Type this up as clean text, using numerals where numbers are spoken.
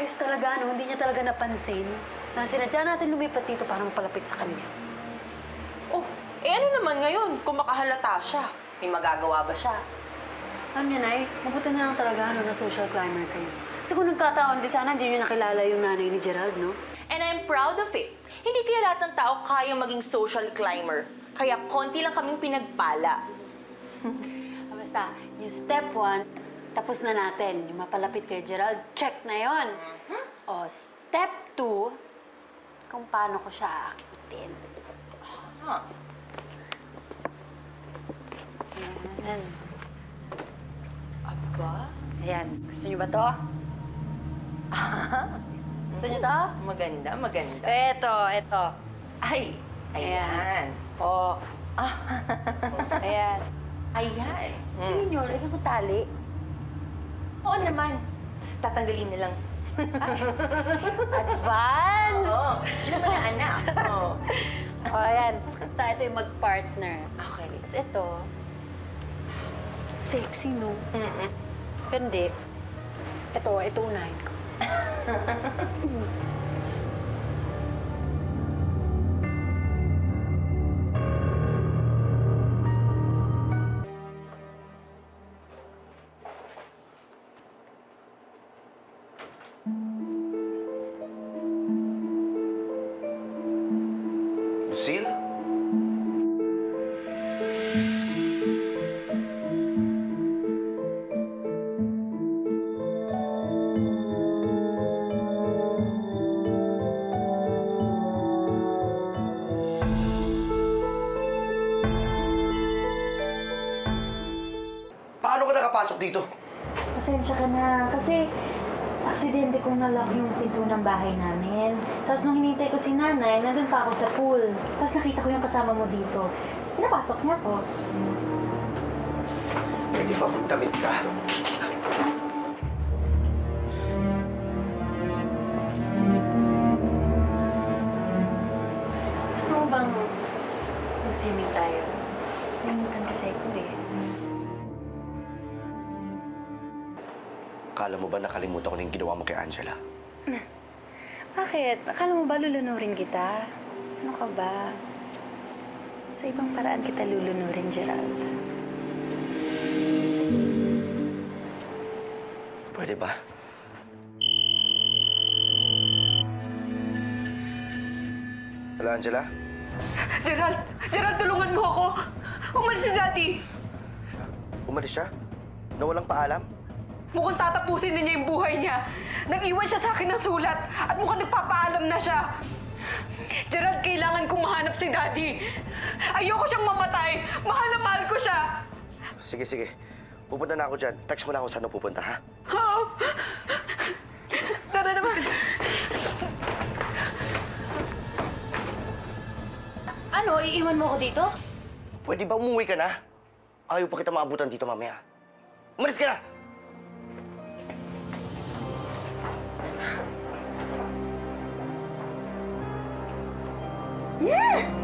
Ayos talaga, no? Hindi niya talaga napansin na sinadya natin lumipat dito para mapalapit sa kanya. Oh, ano naman ngayon kung makahalata siya? May magagawa ba siya? Alam niyo, Nay, mabuti na lang talaga na social climber kayo. Kasi kung nagkataon, di sana hindi niyo nakilala yung nanay ni Gerald, no? And I'm proud of it. Hindi kaya lahat ng tao kayang maging social climber. Kaya konti lang kaming pinagpala. Basta, yung step 1, tapos na natin. Yung mapalapit kay Gerald, check na yon. O, step 2, kung paano ko siya aakitin. Huh. Ayan. Aba? Ayan. Gusto niyo ba to? Gusto niyo to? Maganda, maganda. Ito. Ay, ayan. Oh. Ayan. Ayan. Tingin niyo, lagyan ko tali. Oo naman. Tatanggalin na lang. Advance! Oo. Alam mo na, anak. Oo. O, ayan. Basta ito yung mag-partner. Okay. Tapos ito, sexy, no? Mm-mm. Pero hindi. Ito unahin ko. Lucille? Paano ka nakapasok dito? Pasensya ka na. Kasi aksidente kong nalock yung pinto ng bahay namin. Tapos nung hinintay ko si nanay, nandun pa ako sa pool. Tapos nakita ko yung kasama mo dito. Pinapasok niya ako. Pwede ba magdamit ka? Gusto mo bang mag-swimming tayo? Namitan kasi ako eh. Akala mo ba nakalimutan ko na yung ginawa mo kay Angela? Bakit? Akala mo ba lulunurin kita? Ano ka ba? Sa ibang paraan kita lulunurin, Gerald. Pwede ba? Hello, Angela? Gerald! Gerald, tulungan mo ako! Umalis si Daddy! Umalis siya? Na walang paalam? Mukhang tatapusin na niya yung buhay niya. Nag-iwan siya sa akin ng sulat at mukhang nagpapaalam na siya. Gerald, kailangan kong mahanap si Daddy. Ayoko siyang mamatay. Mahal na mahal ko siya. Sige. Pupunta na ako dyan. Text mo na ako saan ako pupunta, ha? Ha? Tara naman. Ano? Iiwan mo ako dito? Pwede ba umuwi ka na? Ayaw pa kita maabutan dito mamaya. Umalis ka na! Yeah!